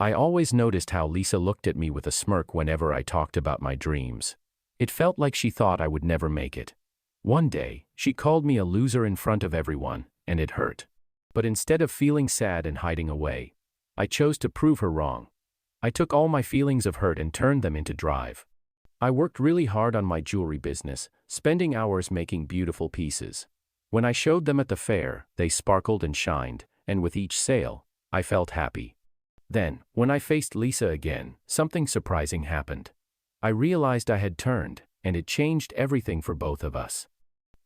I always noticed how Lisa looked at me with a smirk whenever I talked about my dreams. It felt like she thought I would never make it. One day, she called me a loser in front of everyone, and it hurt. But instead of feeling sad and hiding away, I chose to prove her wrong. I took all my feelings of hurt and turned them into drive. I worked really hard on my jewelry business, spending hours making beautiful pieces. When I showed them at the fair, they sparkled and shined, and with each sale, I felt happy. Then, when I faced Lisa again, something surprising happened. I realized I had turned, and it changed everything for both of us.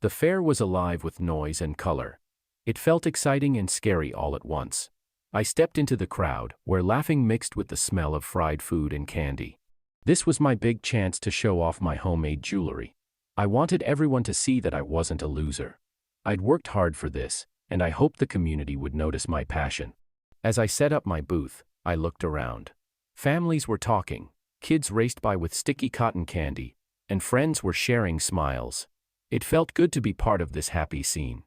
The fair was alive with noise and color. It felt exciting and scary all at once. I stepped into the crowd, where laughing mixed with the smell of fried food and candy. This was my big chance to show off my homemade jewelry. I wanted everyone to see that I wasn't a loser. I'd worked hard for this, and I hoped the community would notice my passion. As I set up my booth, I looked around. Families were talking, kids raced by with sticky cotton candy, and friends were sharing smiles. It felt good to be part of this happy scene.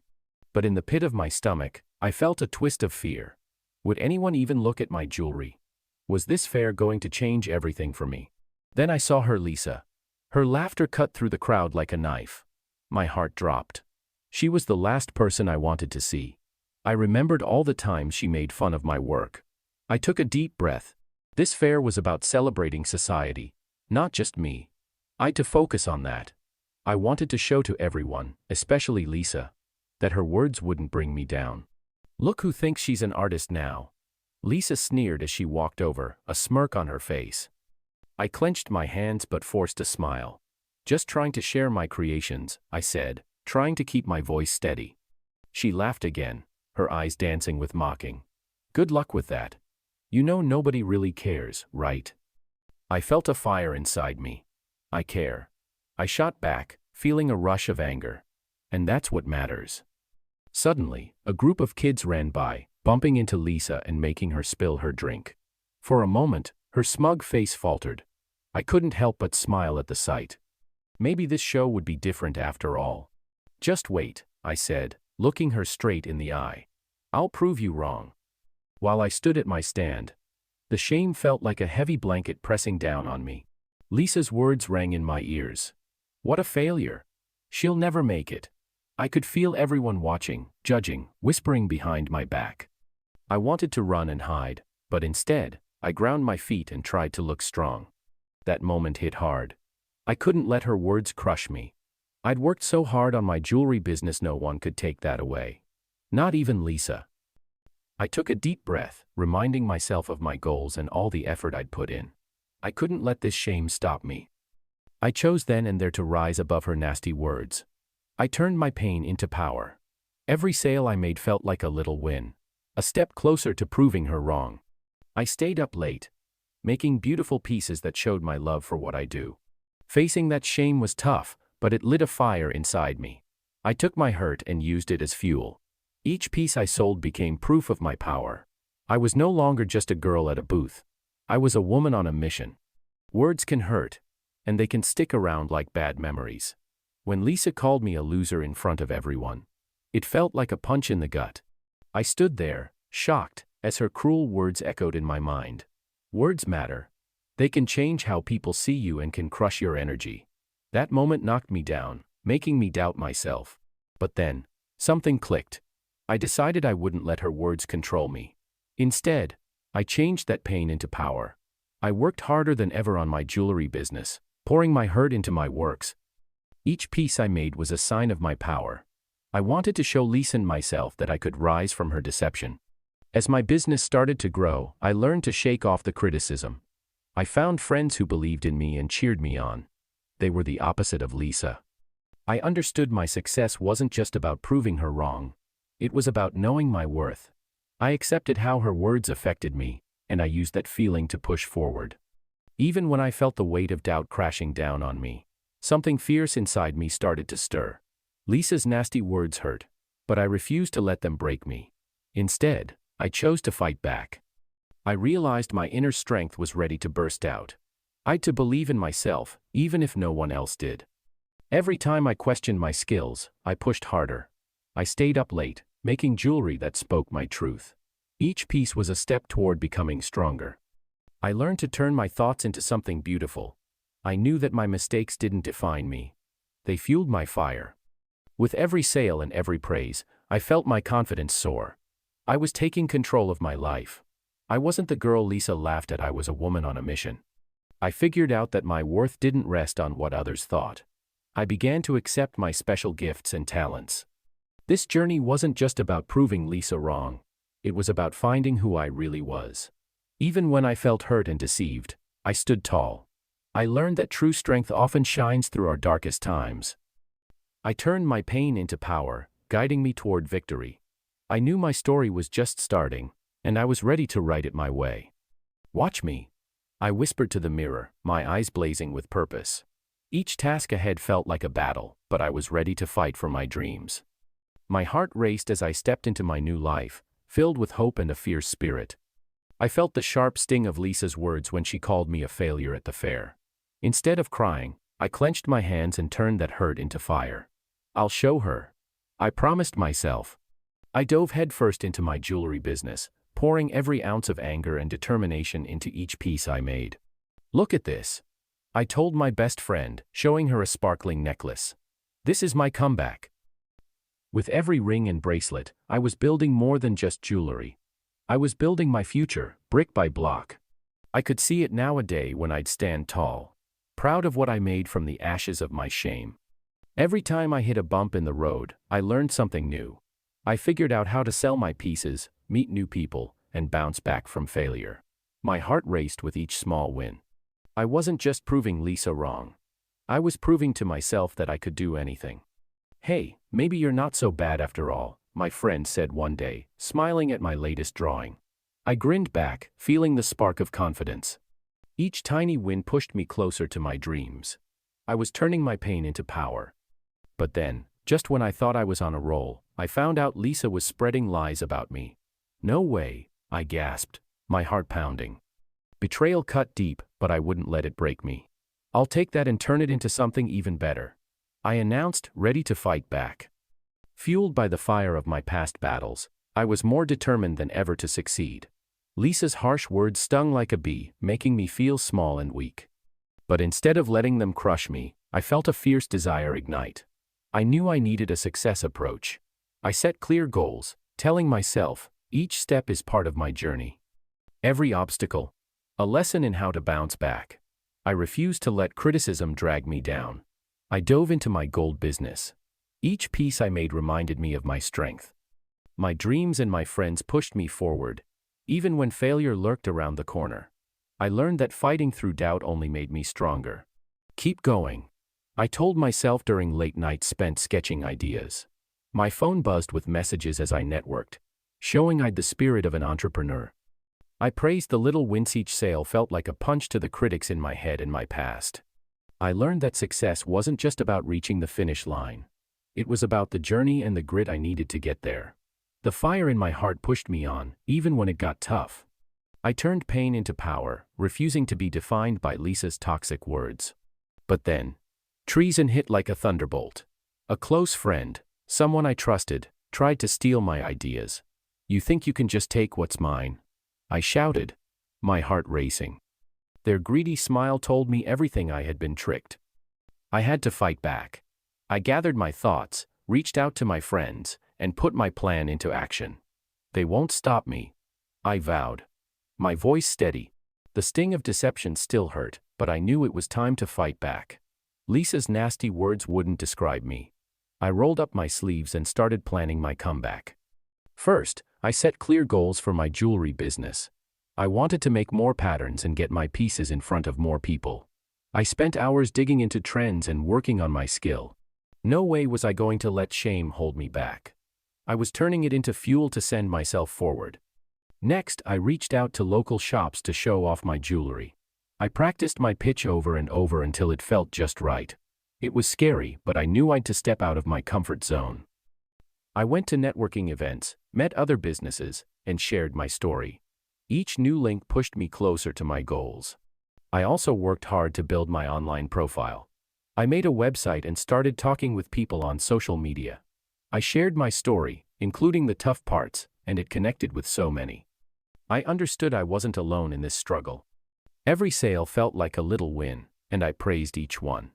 But in the pit of my stomach, I felt a twist of fear. Would anyone even look at my jewelry? Was this fair going to change everything for me? Then I saw her, Lisa. Her laughter cut through the crowd like a knife. My heart dropped. She was the last person I wanted to see. I remembered all the times she made fun of my work. I took a deep breath. This fair was about celebrating society, not just me. I had to focus on that. I wanted to show to everyone, especially Lisa, that her words wouldn't bring me down. Look who thinks she's an artist now. Lisa sneered as she walked over, a smirk on her face. I clenched my hands but forced a smile. Just trying to share my creations, I said, trying to keep my voice steady. She laughed again, her eyes dancing with mocking. Good luck with that. You know nobody really cares, right? I felt a fire inside me. I care. I shot back, feeling a rush of anger. And that's what matters. Suddenly, a group of kids ran by, bumping into Lisa and making her spill her drink. For a moment, her smug face faltered. I couldn't help but smile at the sight. Maybe this show would be different after all. Just wait, I said, looking her straight in the eye. I'll prove you wrong. While I stood at my stand, the shame felt like a heavy blanket pressing down on me. Lisa's words rang in my ears. What a failure. She'll never make it. I could feel everyone watching, judging, whispering behind my back. I wanted to run and hide, but instead, I ground my feet and tried to look strong. That moment hit hard. I couldn't let her words crush me. I'd worked so hard on my jewelry business, no one could take that away. Not even Lisa. I took a deep breath, reminding myself of my goals and all the effort I'd put in. I couldn't let this shame stop me. I chose then and there to rise above her nasty words. I turned my pain into power. Every sale I made felt like a little win, a step closer to proving her wrong. I stayed up late, making beautiful pieces that showed my love for what I do. Facing that shame was tough, but it lit a fire inside me. I took my hurt and used it as fuel. Each piece I sold became proof of my power. I was no longer just a girl at a booth. I was a woman on a mission. Words can hurt, and they can stick around like bad memories. When Lisa called me a loser in front of everyone, it felt like a punch in the gut. I stood there, shocked, as her cruel words echoed in my mind. Words matter. They can change how people see you and can crush your energy. That moment knocked me down, making me doubt myself. But then, something clicked. I decided I wouldn't let her words control me. Instead, I changed that pain into power. I worked harder than ever on my jewelry business, pouring my hurt into my works. Each piece I made was a sign of my power. I wanted to show Lisa and myself that I could rise from her deception. As my business started to grow, I learned to shake off the criticism. I found friends who believed in me and cheered me on. They were the opposite of Lisa. I understood my success wasn't just about proving her wrong. It was about knowing my worth. I accepted how her words affected me, and I used that feeling to push forward. Even when I felt the weight of doubt crashing down on me, something fierce inside me started to stir. Lisa's nasty words hurt, but I refused to let them break me. Instead, I chose to fight back. I realized my inner strength was ready to burst out. I had to believe in myself, even if no one else did. Every time I questioned my skills, I pushed harder. I stayed up late, making jewelry that spoke my truth. Each piece was a step toward becoming stronger. I learned to turn my thoughts into something beautiful. I knew that my mistakes didn't define me. They fueled my fire. With every sale and every praise, I felt my confidence soar. I was taking control of my life. I wasn't the girl Lisa laughed at. I was a woman on a mission. I figured out that my worth didn't rest on what others thought. I began to accept my special gifts and talents. This journey wasn't just about proving Lisa wrong. It was about finding who I really was. Even when I felt hurt and deceived, I stood tall. I learned that true strength often shines through our darkest times. I turned my pain into power, guiding me toward victory. I knew my story was just starting, and I was ready to write it my way. Watch me, I whispered to the mirror, my eyes blazing with purpose. Each task ahead felt like a battle, but I was ready to fight for my dreams. My heart raced as I stepped into my new life, filled with hope and a fierce spirit. I felt the sharp sting of Lisa's words when she called me a failure at the fair. Instead of crying, I clenched my hands and turned that hurt into fire. I'll show her, I promised myself. I dove headfirst into my jewelry business, pouring every ounce of anger and determination into each piece I made. Look at this, I told my best friend, showing her a sparkling necklace. This is my comeback. With every ring and bracelet, I was building more than just jewelry. I was building my future, brick by block. I could see it now, a day when I'd stand tall, proud of what I made from the ashes of my shame. Every time I hit a bump in the road, I learned something new. I figured out how to sell my pieces, meet new people, and bounce back from failure. My heart raced with each small win. I wasn't just proving Lisa wrong. I was proving to myself that I could do anything. Hey, maybe you're not so bad after all, my friend said one day, smiling at my latest drawing. I grinned back, feeling the spark of confidence. Each tiny win pushed me closer to my dreams. I was turning my pain into power. But then, just when I thought I was on a roll, I found out Lisa was spreading lies about me. No way, I gasped, my heart pounding. Betrayal cut deep, but I wouldn't let it break me. I'll take that and turn it into something even better, I announced, ready to fight back. Fueled by the fire of my past battles, I was more determined than ever to succeed. Lisa's harsh words stung like a bee, making me feel small and weak. But instead of letting them crush me, I felt a fierce desire ignite. I knew I needed a success approach. I set clear goals, telling myself, each step is part of my journey. Every obstacle, a lesson in how to bounce back. I refused to let criticism drag me down. I dove into my gold business. Each piece I made reminded me of my strength. My dreams and my friends pushed me forward, even when failure lurked around the corner. I learned that fighting through doubt only made me stronger. Keep going, I told myself during late nights spent sketching ideas. My phone buzzed with messages as I networked, showing I'd the spirit of an entrepreneur. I praised the little wins. Each sale felt like a punch to the critics in my head and my past. I learned that success wasn't just about reaching the finish line. It was about the journey and the grit I needed to get there. The fire in my heart pushed me on, even when it got tough. I turned pain into power, refusing to be defined by Lisa's toxic words. But then, treason hit like a thunderbolt. A close friend, someone I trusted, tried to steal my ideas. You think you can just take what's mine? I shouted, my heart racing. Their greedy smile told me everything. I had been tricked. I had to fight back. I gathered my thoughts, reached out to my friends, and put my plan into action. They won't stop me, I vowed. My voice steady. The sting of deception still hurt, but I knew it was time to fight back. Lisa's nasty words wouldn't describe me. I rolled up my sleeves and started planning my comeback. First, I set clear goals for my jewelry business. I wanted to make more patterns and get my pieces in front of more people. I spent hours digging into trends and working on my skill. No way was I going to let shame hold me back. I was turning it into fuel to send myself forward. Next, I reached out to local shops to show off my jewelry. I practiced my pitch over and over until it felt just right. It was scary, but I knew I'd to step out of my comfort zone. I went to networking events, met other businesses, and shared my story. Each new link pushed me closer to my goals. I also worked hard to build my online profile. I made a website and started talking with people on social media. I shared my story, including the tough parts, and it connected with so many. I understood I wasn't alone in this struggle. Every sale felt like a little win, and I praised each one.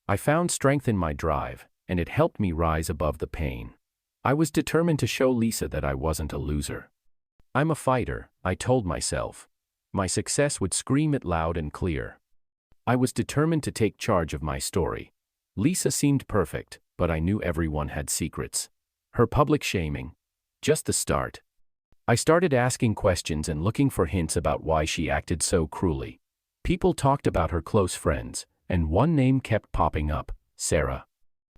I found strength in my drive, and it helped me rise above the pain. I was determined to show Lisa that I wasn't a loser. I'm a fighter, I told myself. My success would scream it loud and clear. I was determined to take charge of my story. Lisa seemed perfect, but I knew everyone had secrets. Her public shaming. Just the start. I started asking questions and looking for hints about why she acted so cruelly. People talked about her close friends, and one name kept popping up, Sarah.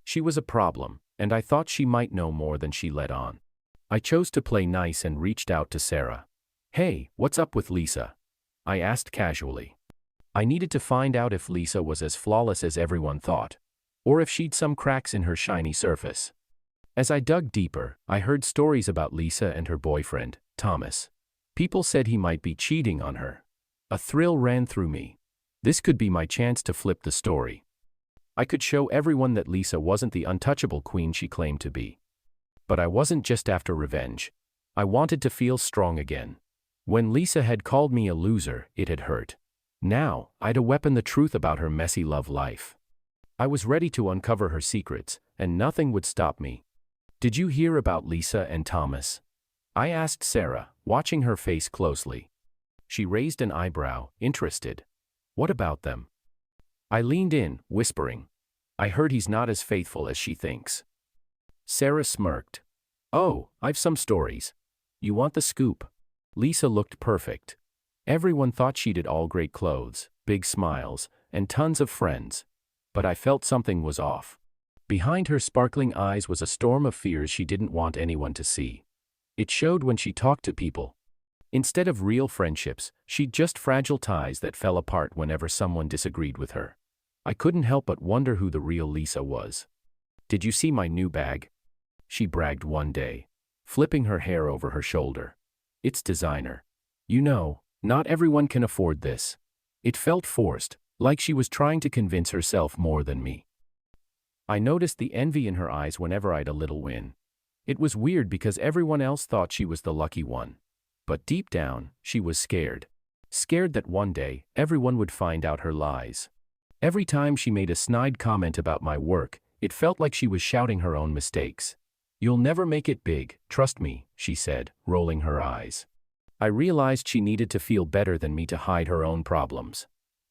She was a problem, and I thought she might know more than she let on. I chose to play nice and reached out to Sarah. "Hey, what's up with Lisa?" I asked casually. I needed to find out if Lisa was as flawless as everyone thought, or if she'd some cracks in her shiny surface. As I dug deeper, I heard stories about Lisa and her boyfriend, Thomas. People said he might be cheating on her. A thrill ran through me. This could be my chance to flip the story. I could show everyone that Lisa wasn't the untouchable queen she claimed to be. But I wasn't just after revenge. I wanted to feel strong again. When Lisa had called me a loser, it had hurt. Now, I'd weapon the truth about her messy love life. I was ready to uncover her secrets, and nothing would stop me. "Did you hear about Lisa and Thomas?" I asked Sarah, watching her face closely. She raised an eyebrow, interested. "What about them?" I leaned in, whispering. "I heard he's not as faithful as she thinks." Sarah smirked. "Oh, I've some stories. You want the scoop?" Lisa looked perfect. Everyone thought she did all great clothes, big smiles, and tons of friends. But I felt something was off. Behind her sparkling eyes was a storm of fears she didn't want anyone to see. It showed when she talked to people. Instead of real friendships, she'd just fragile ties that fell apart whenever someone disagreed with her. I couldn't help but wonder who the real Lisa was. "Did you see my new bag?" she bragged one day, flipping her hair over her shoulder. "It's designer. You know, not everyone can afford this." It felt forced, like she was trying to convince herself more than me. I noticed the envy in her eyes whenever I'd a little win. It was weird because everyone else thought she was the lucky one. But deep down, she was scared. Scared that one day, everyone would find out her lies. Every time she made a snide comment about my work, it felt like she was shouting her own mistakes. "You'll never make it big, trust me," she said, rolling her eyes. I realized she needed to feel better than me to hide her own problems.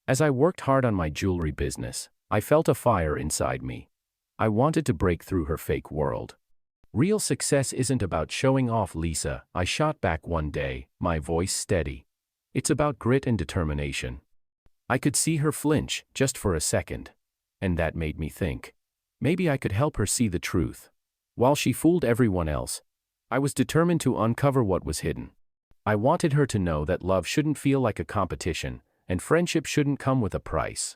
As I worked hard on my jewelry business, I felt a fire inside me. I wanted to break through her fake world. "Real success isn't about showing off, Lisa," I shot back one day, my voice steady. "It's about grit and determination." I could see her flinch, just for a second. And that made me think. Maybe I could help her see the truth. While she fooled everyone else, I was determined to uncover what was hidden. I wanted her to know that love shouldn't feel like a competition, and friendship shouldn't come with a price.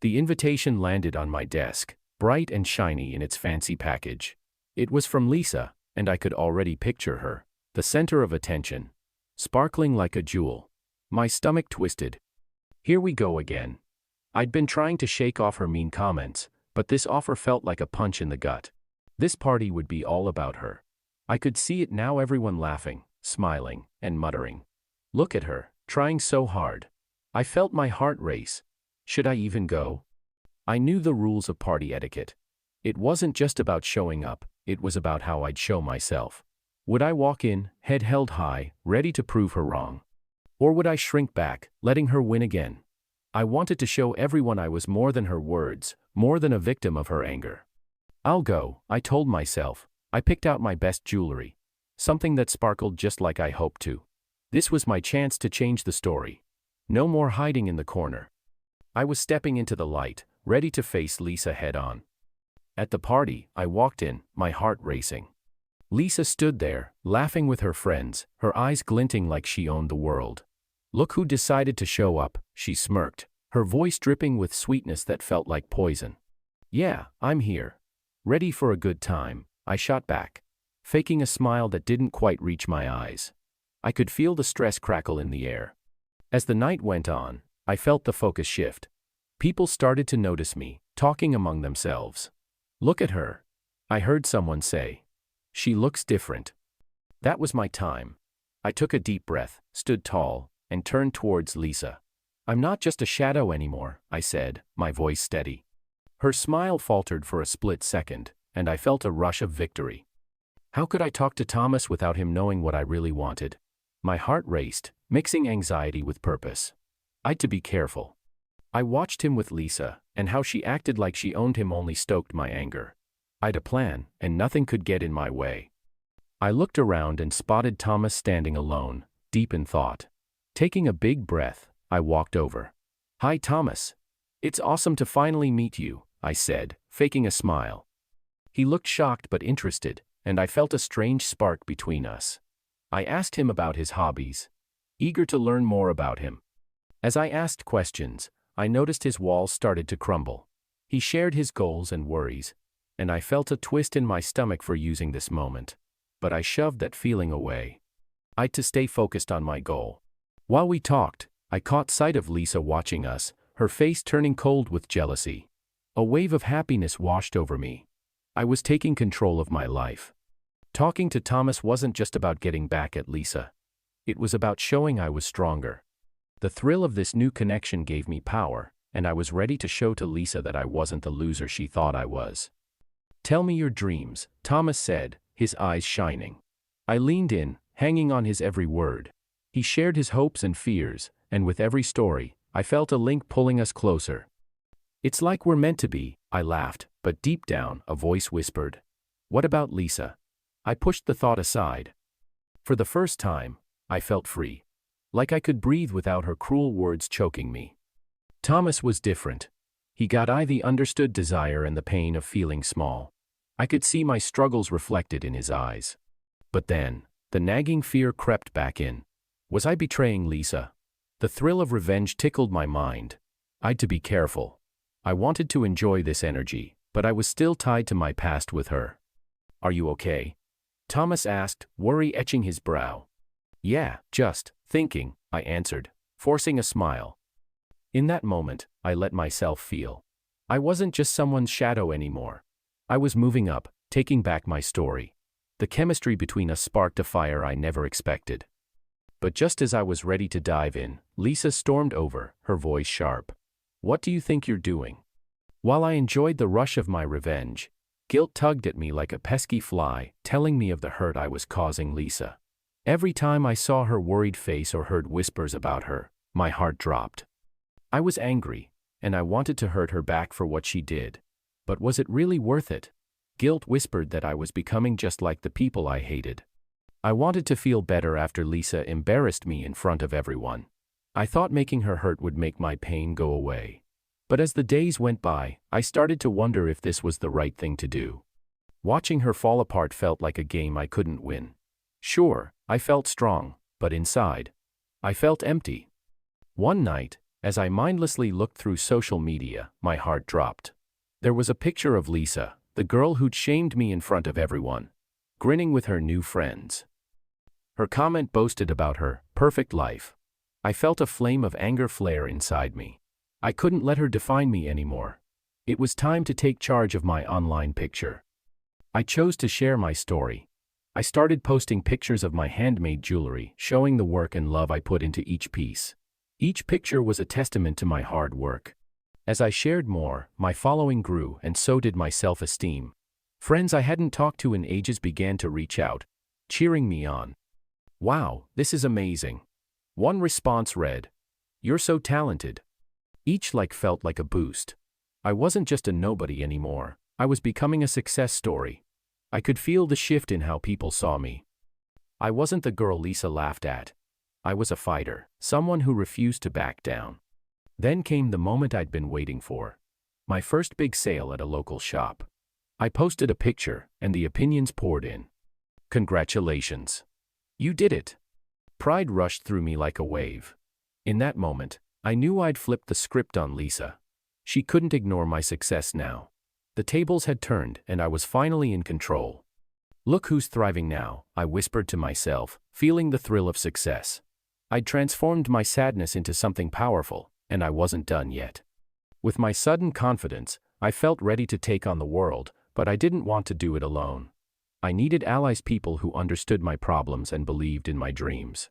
The invitation landed on my desk, bright and shiny in its fancy package. It was from Lisa, and I could already picture her, the center of attention, sparkling like a jewel. My stomach twisted. Here we go again. I'd been trying to shake off her mean comments, but this offer felt like a punch in the gut. This party would be all about her. I could see it now, everyone laughing, smiling, and muttering. Look at her, trying so hard. I felt my heart race. Should I even go? I knew the rules of party etiquette. It wasn't just about showing up, it was about how I'd show myself. Would I walk in, head held high, ready to prove her wrong? Or would I shrink back, letting her win again? I wanted to show everyone I was more than her words, more than a victim of her anger. "I'll go," I told myself. I picked out my best jewelry. Something that sparkled just like I hoped to. This was my chance to change the story. No more hiding in the corner. I was stepping into the light, ready to face Lisa head on. At the party, I walked in, my heart racing. Lisa stood there, laughing with her friends, her eyes glinting like she owned the world. "Look who decided to show up," she smirked, her voice dripping with sweetness that felt like poison. "Yeah, I'm here. Ready for a good time," I shot back, faking a smile that didn't quite reach my eyes. I could feel the stress crackle in the air. As the night went on, I felt the focus shift. People started to notice me, talking among themselves. "Look at her," I heard someone say. "She looks different." That was my time. I took a deep breath, stood tall, and turned towards Lisa. I'm not just a shadow anymore, I said, my voice steady. Her smile faltered for a split second, and I felt a rush of victory. How could I talk to Thomas without him knowing what I really wanted? My heart raced, mixing anxiety with purpose. I'd to be careful. I watched him with Lisa, and how she acted like she owned him only stoked my anger. I'd a plan, and nothing could get in my way. I looked around and spotted Thomas standing alone, deep in thought. Taking a big breath, I walked over. "Hi, Thomas. It's awesome to finally meet you," I said, faking a smile. He looked shocked but interested, and I felt a strange spark between us. I asked him about his hobbies, eager to learn more about him. As I asked questions, I noticed his walls started to crumble. He shared his goals and worries, and I felt a twist in my stomach for using this moment. But I shoved that feeling away. I'd to stay focused on my goal. While we talked, I caught sight of Lisa watching us, her face turning cold with jealousy. A wave of happiness washed over me. I was taking control of my life. Talking to Thomas wasn't just about getting back at Lisa. It was about showing I was stronger. The thrill of this new connection gave me power, and I was ready to show to Lisa that I wasn't the loser she thought I was. "Tell me your dreams," Thomas said, his eyes shining. I leaned in, hanging on his every word. He shared his hopes and fears, and with every story, I felt a link pulling us closer. "It's like we're meant to be," I laughed, but deep down, a voice whispered, "What about Lisa?" I pushed the thought aside. For the first time, I felt free. Like I could breathe without her cruel words choking me. Thomas was different. He got the understood desire and the pain of feeling small. I could see my struggles reflected in his eyes. But then, the nagging fear crept back in. Was I betraying Lisa? The thrill of revenge tickled my mind. I'd to be careful. I wanted to enjoy this energy, but I was still tied to my past with her. "Are you okay?" Thomas asked, worry etching his brow. "Yeah, just thinking," I answered, forcing a smile. In that moment, I let myself feel. I wasn't just someone's shadow anymore. I was moving up, taking back my story. The chemistry between us sparked a fire I never expected. But just as I was ready to dive in, Lisa stormed over, her voice sharp. "What do you think you're doing?" While I enjoyed the rush of my revenge, guilt tugged at me like a pesky fly, telling me of the hurt I was causing Lisa. Every time I saw her worried face or heard whispers about her, my heart dropped. I was angry, and I wanted to hurt her back for what she did. But was it really worth it? Guilt whispered that I was becoming just like the people I hated. I wanted to feel better after Lisa embarrassed me in front of everyone. I thought making her hurt would make my pain go away. But as the days went by, I started to wonder if this was the right thing to do. Watching her fall apart felt like a game I couldn't win. Sure, I felt strong, but inside, I felt empty. One night, as I mindlessly looked through social media, my heart dropped. There was a picture of Lisa, the girl who'd shamed me in front of everyone, grinning with her new friends. Her comment boasted about her perfect life. I felt a flame of anger flare inside me. I couldn't let her define me anymore. It was time to take charge of my online picture. I chose to share my story. I started posting pictures of my handmade jewelry, showing the work and love I put into each piece. Each picture was a testament to my hard work. As I shared more, my following grew, and so did my self-esteem. Friends I hadn't talked to in ages began to reach out, cheering me on. "Wow, this is amazing." One response read, "You're so talented." Each like felt like a boost. I wasn't just a nobody anymore. I was becoming a success story. I could feel the shift in how people saw me. I wasn't the girl Lisa laughed at. I was a fighter, someone who refused to back down. Then came the moment I'd been waiting for. My first big sale at a local shop. I posted a picture, and the opinions poured in. "Congratulations. You did it." Pride rushed through me like a wave. In that moment, I knew I'd flipped the script on Lisa. She couldn't ignore my success now. The tables had turned, and I was finally in control. "Look who's thriving now," I whispered to myself, feeling the thrill of success. I'd transformed my sadness into something powerful, and I wasn't done yet. With my sudden confidence, I felt ready to take on the world, but I didn't want to do it alone. I needed allies, people who understood my problems and believed in my dreams.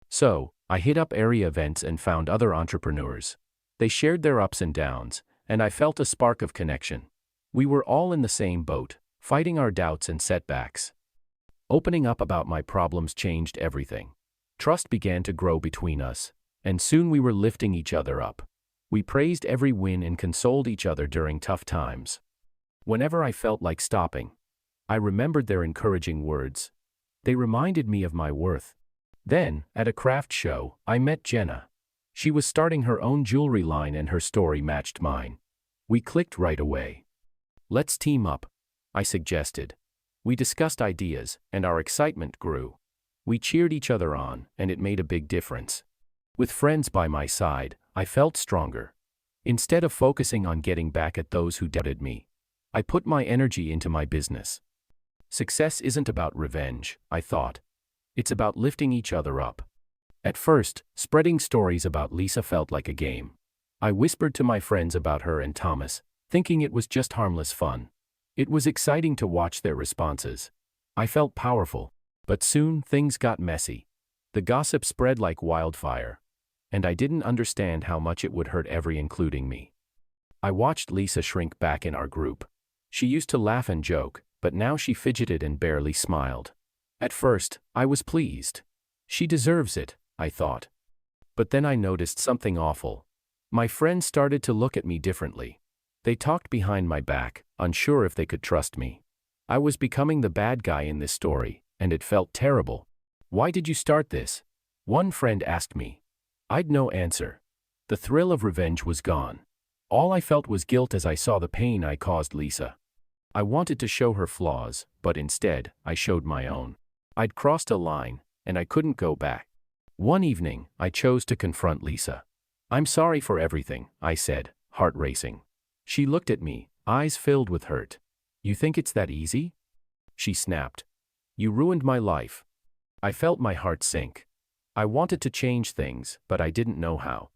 So, I hit up area events and found other entrepreneurs. They shared their ups and downs, and I felt a spark of connection. We were all in the same boat, fighting our doubts and setbacks. Opening up about my problems changed everything. Trust began to grow between us, and soon we were lifting each other up. We praised every win and consoled each other during tough times. Whenever I felt like stopping, I remembered their encouraging words. They reminded me of my worth. Then, at a craft show, I met Jenna. She was starting her own jewelry line and her story matched mine. We clicked right away. "Let's team up," I suggested. We discussed ideas, and our excitement grew. We cheered each other on, and it made a big difference. With friends by my side, I felt stronger. Instead of focusing on getting back at those who doubted me, I put my energy into my business. Success isn't about revenge, I thought. It's about lifting each other up. At first, spreading stories about Lisa felt like a game. I whispered to my friends about her and Thomas, thinking it was just harmless fun. It was exciting to watch their responses. I felt powerful, but soon things got messy. The gossip spread like wildfire, and I didn't understand how much it would hurt including me. I watched Lisa shrink back in our group. She used to laugh and joke, but now she fidgeted and barely smiled. At first, I was pleased. She deserves it, I thought. But then I noticed something awful. My friends started to look at me differently. They talked behind my back, unsure if they could trust me. I was becoming the bad guy in this story, and it felt terrible. "Why did you start this?" one friend asked me. I'd no answer. The thrill of revenge was gone. All I felt was guilt as I saw the pain I caused Lisa. I wanted to show her flaws, but instead, I showed my own. I'd crossed a line, and I couldn't go back. One evening, I chose to confront Lisa. "I'm sorry for everything," I said, heart racing. She looked at me, eyes filled with hurt. "You think it's that easy?" She snapped. "You ruined my life." I felt my heart sink. I wanted to change things, but I didn't know how.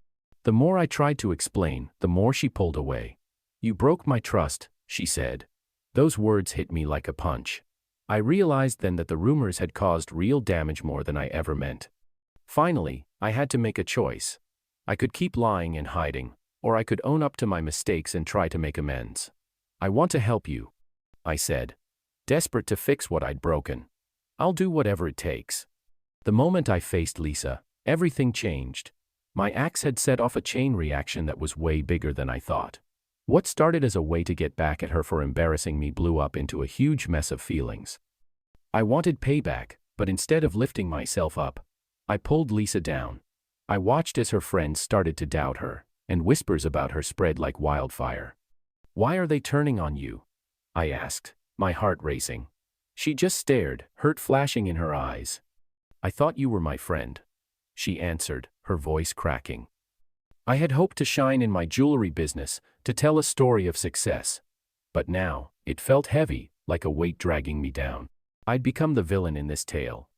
The more I tried to explain, the more she pulled away. "You broke my trust," she said. Those words hit me like a punch. I realized then that the rumors had caused real damage more than I ever meant. Finally, I had to make a choice. I could keep lying and hiding, or I could own up to my mistakes and try to make amends. "I want to help you," I said, desperate to fix what I'd broken. "I'll do whatever it takes." The moment I faced Lisa, everything changed. My acts had set off a chain reaction that was way bigger than I thought. What started as a way to get back at her for embarrassing me blew up into a huge mess of feelings. I wanted payback, but instead of lifting myself up, I pulled Lisa down. I watched as her friends started to doubt her, and whispers about her spread like wildfire. "Why are they turning on you?" I asked, my heart racing. She just stared, hurt flashing in her eyes. "I thought you were my friend," she answered, her voice cracking. I had hoped to shine in my jewelry business, to tell a story of success. But now, it felt heavy, like a weight dragging me down. I'd become the villain in this tale.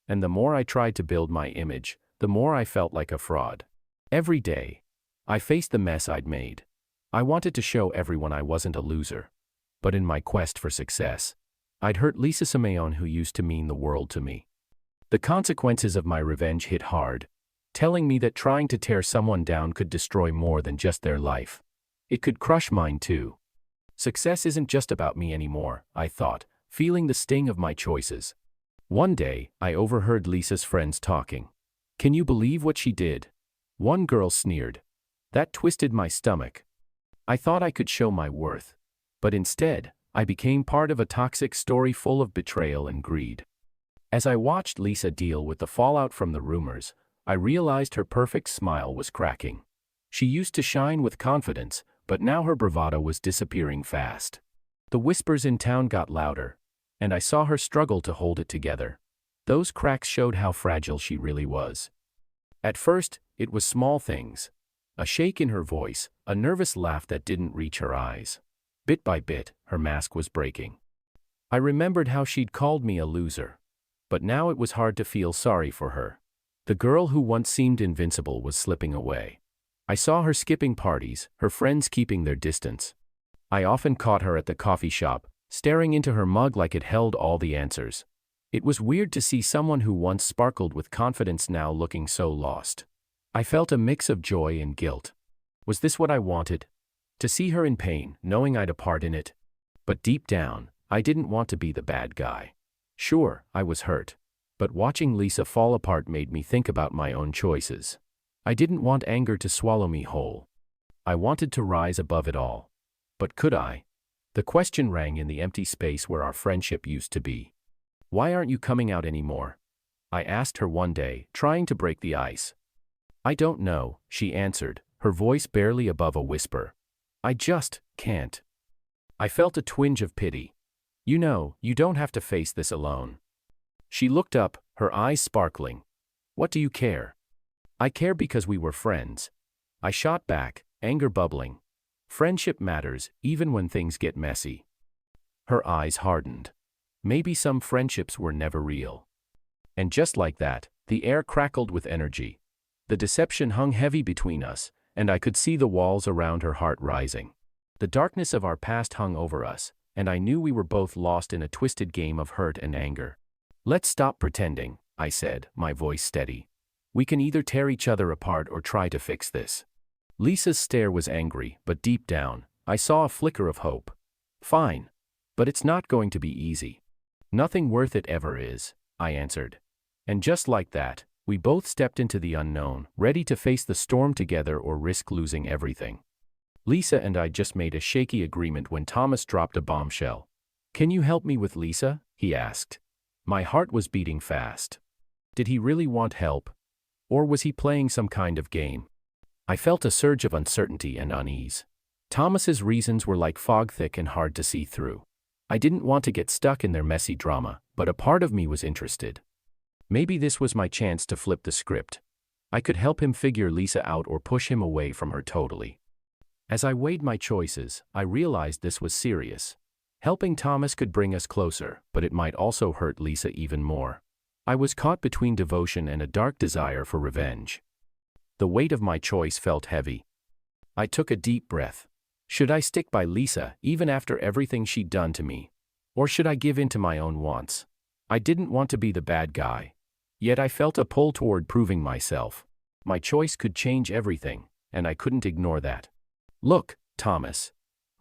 And the more I tried to build my image, the more I felt like a fraud. Every day, I faced the mess I'd made. I wanted to show everyone I wasn't a loser. But in my quest for success, I'd hurt Lisa Simeon, who used to mean the world to me. The consequences of my revenge hit hard, telling me that trying to tear someone down could destroy more than just their life. It could crush mine too. Success isn't just about me anymore, I thought, feeling the sting of my choices. One day, I overheard Lisa's friends talking. "Can you believe what she did?" One girl sneered. That twisted my stomach. I thought I could show my worth. But instead, I became part of a toxic story full of betrayal and greed. As I watched Lisa deal with the fallout from the rumors, I realized her perfect smile was cracking. She used to shine with confidence, but now her bravado was disappearing fast. The whispers in town got louder, and I saw her struggle to hold it together. Those cracks showed how fragile she really was. At first, it was small things. A shake in her voice, a nervous laugh that didn't reach her eyes. Bit by bit, her mask was breaking. I remembered how she'd called me a loser. But now it was hard to feel sorry for her. The girl who once seemed invincible was slipping away. I saw her skipping parties, her friends keeping their distance. I often caught her at the coffee shop, staring into her mug like it held all the answers. It was weird to see someone who once sparkled with confidence now looking so lost. I felt a mix of joy and guilt. Was this what I wanted? To see her in pain, knowing I'd a part in it? But deep down, I didn't want to be the bad guy. Sure, I was hurt. But watching Lisa fall apart made me think about my own choices. I didn't want anger to swallow me whole. I wanted to rise above it all. But could I? The question rang in the empty space where our friendship used to be. Why aren't you coming out anymore? I asked her one day, trying to break the ice. I don't know, she answered, her voice barely above a whisper. I just can't. I felt a twinge of pity. You know, you don't have to face this alone. She looked up, her eyes sparkling. What do you care? I care because we were friends. I shot back, anger bubbling. Friendship matters, even when things get messy. Her eyes hardened. Maybe some friendships were never real. And just like that, the air crackled with energy. The deception hung heavy between us, and I could see the walls around her heart rising. The darkness of our past hung over us, and I knew we were both lost in a twisted game of hurt and anger. Let's stop pretending, I said, my voice steady. We can either tear each other apart or try to fix this. Lisa's stare was angry, but deep down, I saw a flicker of hope. Fine. But it's not going to be easy. Nothing worth it ever is, I answered. And just like that, we both stepped into the unknown, ready to face the storm together or risk losing everything. Lisa and I just made a shaky agreement when Thomas dropped a bombshell. Can you help me with Lisa? He asked. My heart was beating fast. Did he really want help? Or was he playing some kind of game? I felt a surge of uncertainty and unease. Thomas's reasons were like fog, thick and hard to see through. I didn't want to get stuck in their messy drama, but a part of me was interested. Maybe this was my chance to flip the script. I could help him figure Lisa out or push him away from her totally. As I weighed my choices, I realized this was serious. Helping Thomas could bring us closer, but it might also hurt Lisa even more. I was caught between devotion and a dark desire for revenge. The weight of my choice felt heavy. I took a deep breath. Should I stick by Lisa, even after everything she'd done to me? Or should I give in to my own wants? I didn't want to be the bad guy. Yet I felt a pull toward proving myself. My choice could change everything, and I couldn't ignore that. Look, Thomas.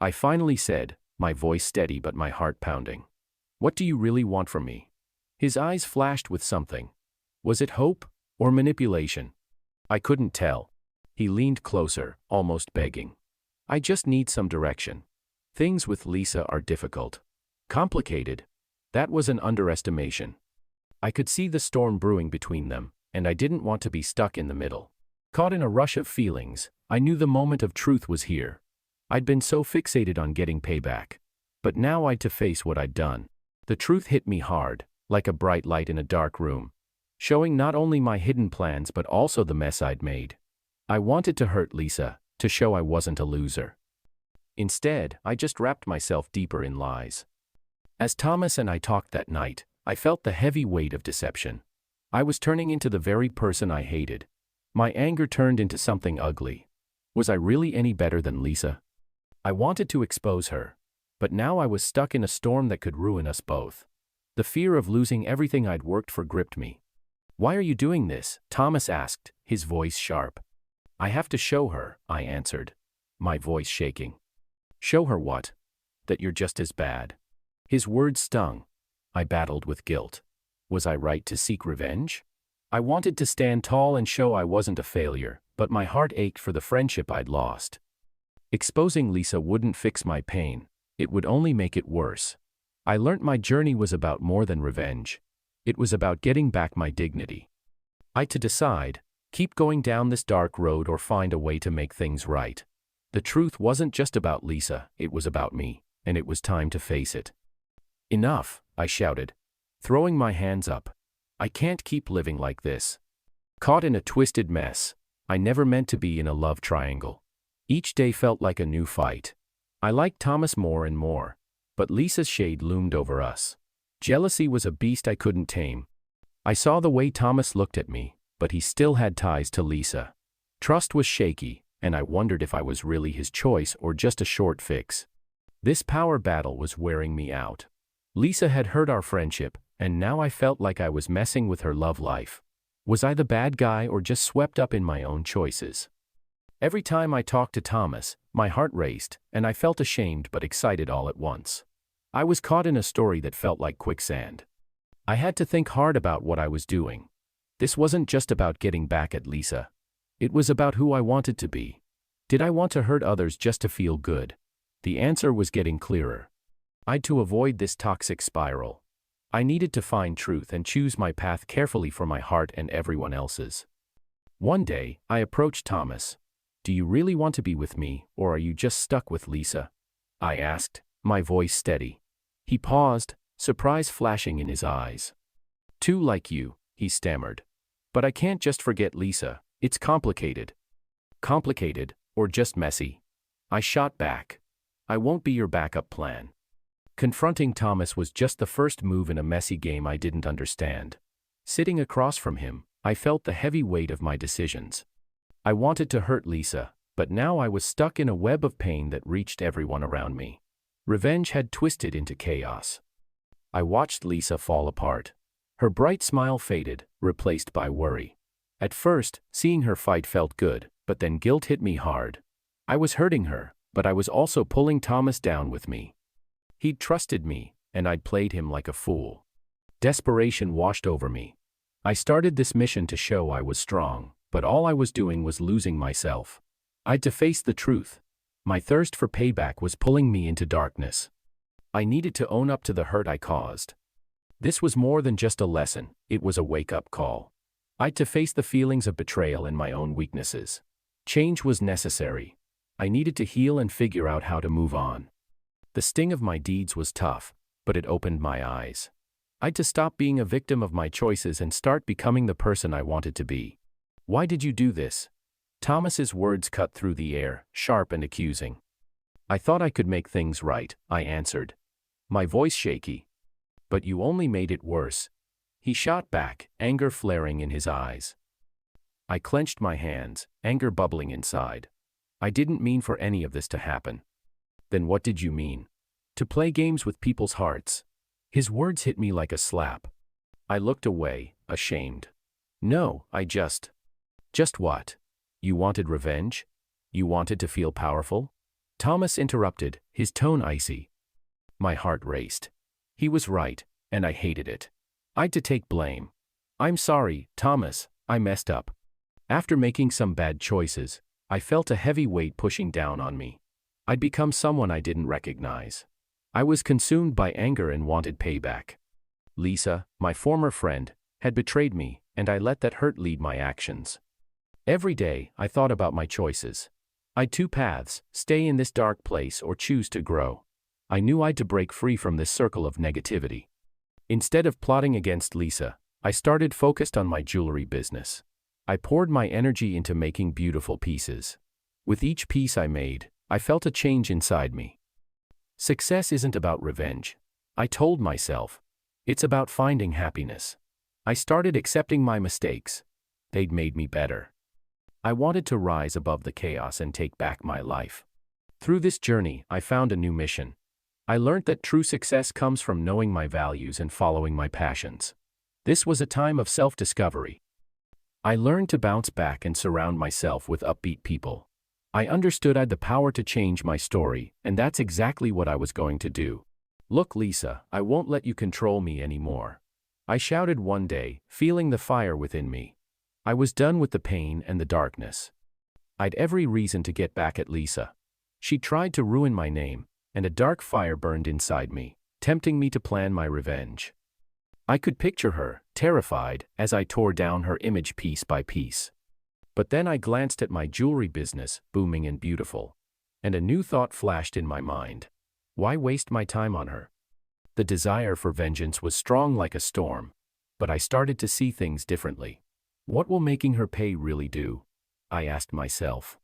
I finally said, my voice steady but my heart pounding. What do you really want from me? His eyes flashed with something. Was it hope or manipulation? I couldn't tell. He leaned closer, almost begging. I just need some direction. Things with Lisa are difficult. Complicated. That was an underestimation. I could see the storm brewing between them, and I didn't want to be stuck in the middle. Caught in a rush of feelings, I knew the moment of truth was here. I'd been so fixated on getting payback. But now I'd to face what I'd done. The truth hit me hard, like a bright light in a dark room, showing not only my hidden plans but also the mess I'd made. I wanted to hurt Lisa, to show I wasn't a loser. Instead, I just wrapped myself deeper in lies. As Thomas and I talked that night, I felt the heavy weight of deception. I was turning into the very person I hated. My anger turned into something ugly. Was I really any better than Lisa? I wanted to expose her. But now I was stuck in a storm that could ruin us both. The fear of losing everything I'd worked for gripped me. Why are you doing this? Thomas asked, his voice sharp. I have to show her, I answered, my voice shaking. Show her what? That you're just as bad. His words stung. I battled with guilt. Was I right to seek revenge? I wanted to stand tall and show I wasn't a failure, but my heart ached for the friendship I'd lost. Exposing Lisa wouldn't fix my pain. It would only make it worse. I learnt my journey was about more than revenge. It was about getting back my dignity. I had to decide, keep going down this dark road or find a way to make things right. The truth wasn't just about Lisa, it was about me, and it was time to face it. Enough, I shouted, throwing my hands up. I can't keep living like this. Caught in a twisted mess, I never meant to be in a love triangle. Each day felt like a new fight. I liked Thomas more and more, but Lisa's shade loomed over us. Jealousy was a beast I couldn't tame. I saw the way Thomas looked at me, but he still had ties to Lisa. Trust was shaky, and I wondered if I was really his choice or just a short fix. This power battle was wearing me out. Lisa had hurt our friendship, And now I felt like I was messing with her love life. Was I the bad guy or just swept up in my own choices? Every time I talked to Thomas, my heart raced, and I felt ashamed but excited all at once. I was caught in a story that felt like quicksand. I had to think hard about what I was doing. This wasn't just about getting back at Lisa. It was about who I wanted to be. Did I want to hurt others just to feel good? The answer was getting clearer. I'd to avoid this toxic spiral. I needed to find truth and choose my path carefully for my heart and everyone else's. One day, I approached Thomas. "Do you really want to be with me, or are you just stuck with Lisa?" I asked, my voice steady. He paused, surprise flashing in his eyes. "Too like you," he stammered. "But I can't just forget Lisa. It's complicated." "Complicated, or just messy?" I shot back. "I won't be your backup plan." Confronting Thomas was just the first move in a messy game I didn't understand. Sitting across from him, I felt the heavy weight of my decisions. I wanted to hurt Lisa, but now I was stuck in a web of pain that reached everyone around me. Revenge had twisted into chaos. I watched Lisa fall apart. Her bright smile faded, replaced by worry. At first, seeing her fight felt good, but then guilt hit me hard. I was hurting her, but I was also pulling Thomas down with me. He'd trusted me, and I'd played him like a fool. Desperation washed over me. I started this mission to show I was strong, but all I was doing was losing myself. I'd to face the truth. My thirst for payback was pulling me into darkness. I needed to own up to the hurt I caused. This was more than just a lesson, it was a wake-up call. I'd to face the feelings of betrayal and my own weaknesses. Change was necessary. I needed to heal and figure out how to move on. The sting of my deeds was tough, but it opened my eyes. I'd to stop being a victim of my choices and start becoming the person I wanted to be. "Why did you do this?" Thomas's words cut through the air, sharp and accusing. "I thought I could make things right," I answered, my voice shaky. "But you only made it worse." He shot back, anger flaring in his eyes. I clenched my hands, anger bubbling inside. "I didn't mean for any of this to happen." "Then what did you mean?" "To play games with people's hearts." His words hit me like a slap. I looked away, ashamed. "No, I just..." "Just what? You wanted revenge? You wanted to feel powerful?" Thomas interrupted, his tone icy. My heart raced. He was right, and I hated it. I'd to take blame. "I'm sorry, Thomas, I messed up." After making some bad choices, I felt a heavy weight pushing down on me. I'd become someone I didn't recognize. I was consumed by anger and wanted payback. Lisa, my former friend, had betrayed me, and I let that hurt lead my actions. Every day, I thought about my choices. I'd two paths: stay in this dark place or choose to grow. I knew I'd to break free from this circle of negativity. Instead of plotting against Lisa, I started focused on my jewelry business. I poured my energy into making beautiful pieces. With each piece I made, I felt a change inside me. Success isn't about revenge, I told myself. It's about finding happiness. I started accepting my mistakes. They'd made me better. I wanted to rise above the chaos and take back my life. Through this journey, I found a new mission. I learned that true success comes from knowing my values and following my passions. This was a time of self-discovery. I learned to bounce back and surround myself with upbeat people. I understood I'd the power to change my story, and that's exactly what I was going to do. "Look, Lisa, I won't let you control me anymore," I shouted one day, feeling the fire within me. I was done with the pain and the darkness. I'd every reason to get back at Lisa. She tried to ruin my name, and a dark fire burned inside me, tempting me to plan my revenge. I could picture her, terrified, as I tore down her image piece by piece. But then I glanced at my jewelry business, booming and beautiful, and a new thought flashed in my mind. Why waste my time on her? The desire for vengeance was strong like a storm, but I started to see things differently. What will making her pay really do? I asked myself.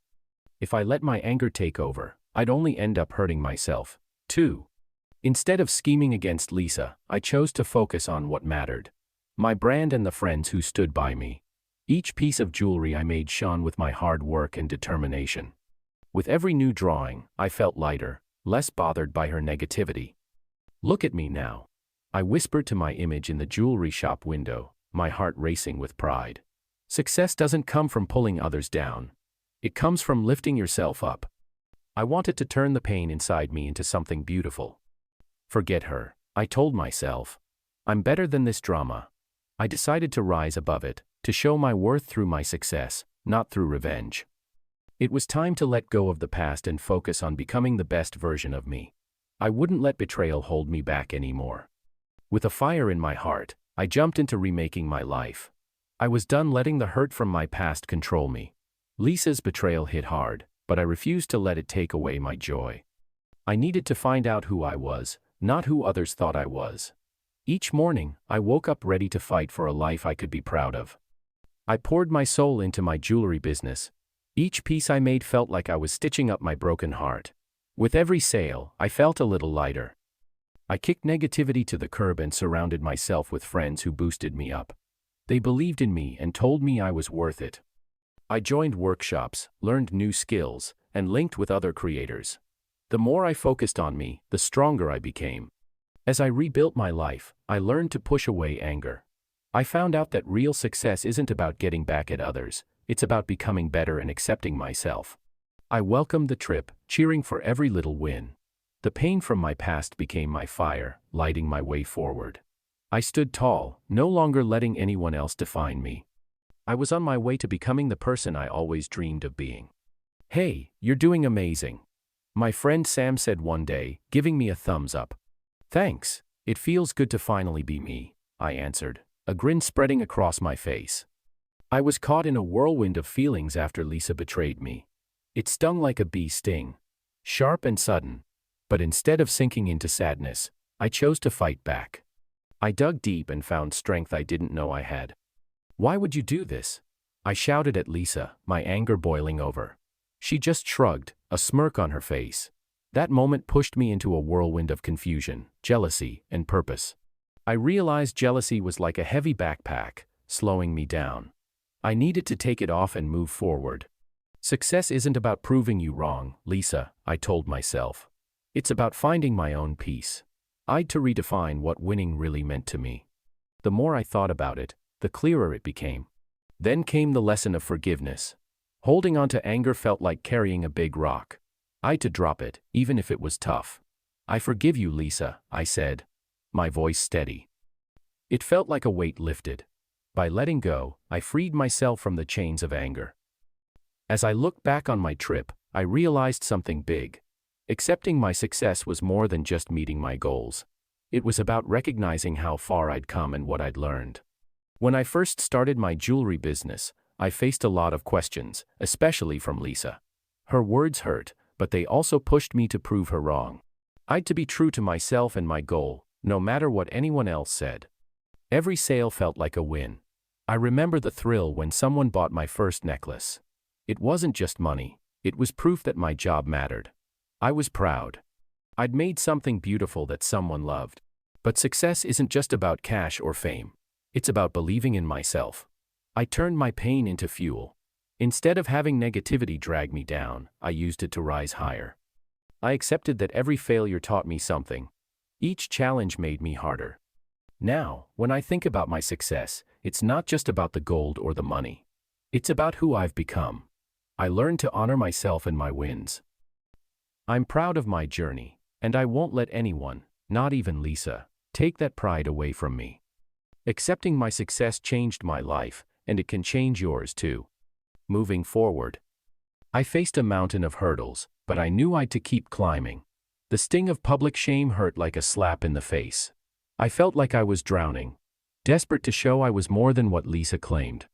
If I let my anger take over, I'd only end up hurting myself, too. Instead of scheming against Lisa, I chose to focus on what mattered: my brand and the friends who stood by me. Each piece of jewelry I made shone with my hard work and determination. With every new drawing, I felt lighter, less bothered by her negativity. Look at me now. I whispered to my image in the jewelry shop window, my heart racing with pride. Success doesn't come from pulling others down. It comes from lifting yourself up. I wanted to turn the pain inside me into something beautiful. Forget her, I told myself. I'm better than this drama. I decided to rise above it, to show my worth through my success, not through revenge. It was time to let go of the past and focus on becoming the best version of me. I wouldn't let betrayal hold me back anymore. With a fire in my heart, I jumped into remaking my life. I was done letting the hurt from my past control me. Lisa's betrayal hit hard, but I refused to let it take away my joy. I needed to find out who I was, not who others thought I was. Each morning, I woke up ready to fight for a life I could be proud of. I poured my soul into my jewelry business. Each piece I made felt like I was stitching up my broken heart. With every sale, I felt a little lighter. I kicked negativity to the curb and surrounded myself with friends who boosted me up. They believed in me and told me I was worth it. I joined workshops, learned new skills, and linked with other creators. The more I focused on me, the stronger I became. As I rebuilt my life, I learned to push away anger. I found out that real success isn't about getting back at others, it's about becoming better and accepting myself. I welcomed the trip, cheering for every little win. The pain from my past became my fire, lighting my way forward. I stood tall, no longer letting anyone else define me. I was on my way to becoming the person I always dreamed of being. "Hey, you're doing amazing," my friend Sam said one day, giving me a thumbs up. "Thanks, it feels good to finally be me," I answered, a grin spreading across my face. I was caught in a whirlwind of feelings after Lisa betrayed me. It stung like a bee sting, sharp and sudden. But instead of sinking into sadness, I chose to fight back. I dug deep and found strength I didn't know I had. "Why would you do this?" I shouted at Lisa, my anger boiling over. She just shrugged, a smirk on her face. That moment pushed me into a whirlwind of confusion, jealousy, and purpose. I realized jealousy was like a heavy backpack, slowing me down. I needed to take it off and move forward. Success isn't about proving you wrong, Lisa, I told myself. It's about finding my own peace. I had to redefine what winning really meant to me. The more I thought about it, the clearer it became. Then came the lesson of forgiveness. Holding on to anger felt like carrying a big rock. I had to drop it, even if it was tough. "I forgive you, Lisa," I said, my voice steady. It felt like a weight lifted. By letting go, I freed myself from the chains of anger. As I looked back on my trip, I realized something big. Accepting my success was more than just meeting my goals. It was about recognizing how far I'd come and what I'd learned. When I first started my jewelry business, I faced a lot of questions, especially from Lisa. Her words hurt, but they also pushed me to prove her wrong. I had to be true to myself and my goal, no matter what anyone else said. Every sale felt like a win. I remember the thrill when someone bought my first necklace. It wasn't just money, it was proof that my job mattered. I was proud. I'd made something beautiful that someone loved. But success isn't just about cash or fame. It's about believing in myself. I turned my pain into fuel. Instead of having negativity drag me down, I used it to rise higher. I accepted that every failure taught me something. Each challenge made me harder. Now, when I think about my success, it's not just about the gold or the money. It's about who I've become. I learned to honor myself and my wins. I'm proud of my journey, and I won't let anyone, not even Lisa, take that pride away from me. Accepting my success changed my life, and it can change yours too. Moving forward, I faced a mountain of hurdles, but I knew I'd to keep climbing. The sting of public shame hurt like a slap in the face. I felt like I was drowning, desperate to show I was more than what Lisa claimed.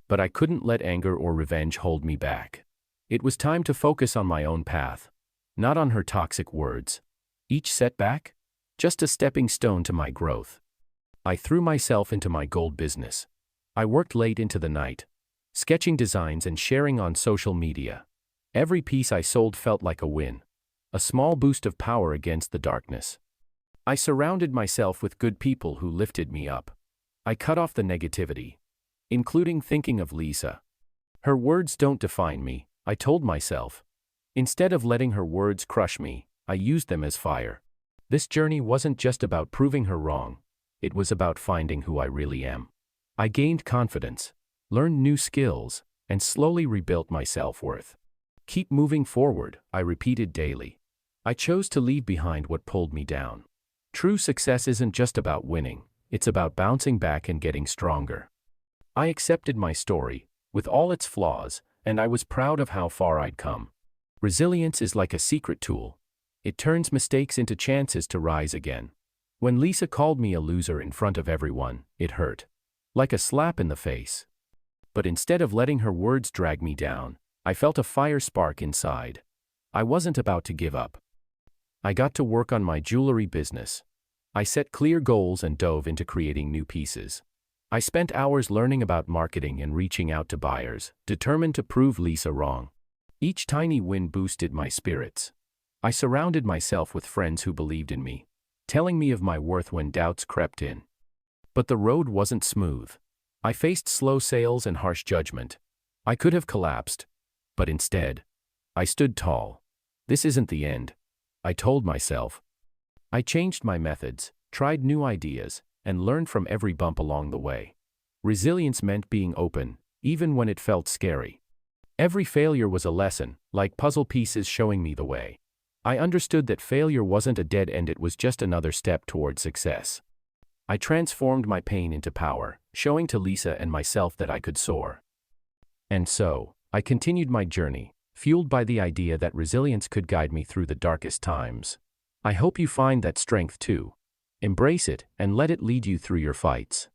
But I couldn't let anger or revenge hold me back. It was time to focus on my own path, not on her toxic words. Each setback? Just a stepping stone to my growth. I threw myself into my gold business. I worked late into the night, sketching designs and sharing on social media. Every piece I sold felt like a win, a small boost of power against the darkness. I surrounded myself with good people who lifted me up. I cut off the negativity, including thinking of Lisa. Her words don't define me, I told myself. Instead of letting her words crush me, I used them as fire. This journey wasn't just about proving her wrong, it was about finding who I really am. I gained confidence, learned new skills, and slowly rebuilt my self-worth. Keep moving forward, I repeated daily. I chose to leave behind what pulled me down. True success isn't just about winning, it's about bouncing back and getting stronger. I accepted my story, with all its flaws, and I was proud of how far I'd come. Resilience is like a secret tool. It turns mistakes into chances to rise again. When Lisa called me a loser in front of everyone, it hurt. Like a slap in the face. But instead of letting her words drag me down, I felt a fire spark inside. I wasn't about to give up. I got to work on my jewelry business. I set clear goals and dove into creating new pieces. I spent hours learning about marketing and reaching out to buyers, determined to prove Lisa wrong. Each tiny win boosted my spirits. I surrounded myself with friends who believed in me, telling me of my worth when doubts crept in. But the road wasn't smooth. I faced slow sales and harsh judgment. I could have collapsed, but instead, I stood tall. This isn't the end, I told myself. I changed my methods, tried new ideas, and learned from every bump along the way. Resilience meant being open, even when it felt scary. Every failure was a lesson, like puzzle pieces showing me the way. I understood that failure wasn't a dead end, it was just another step toward success. I transformed my pain into power, showing to Lisa and myself that I could soar. And so, I continued my journey, fueled by the idea that resilience could guide me through the darkest times. I hope you find that strength too. Embrace it and let it lead you through your fights.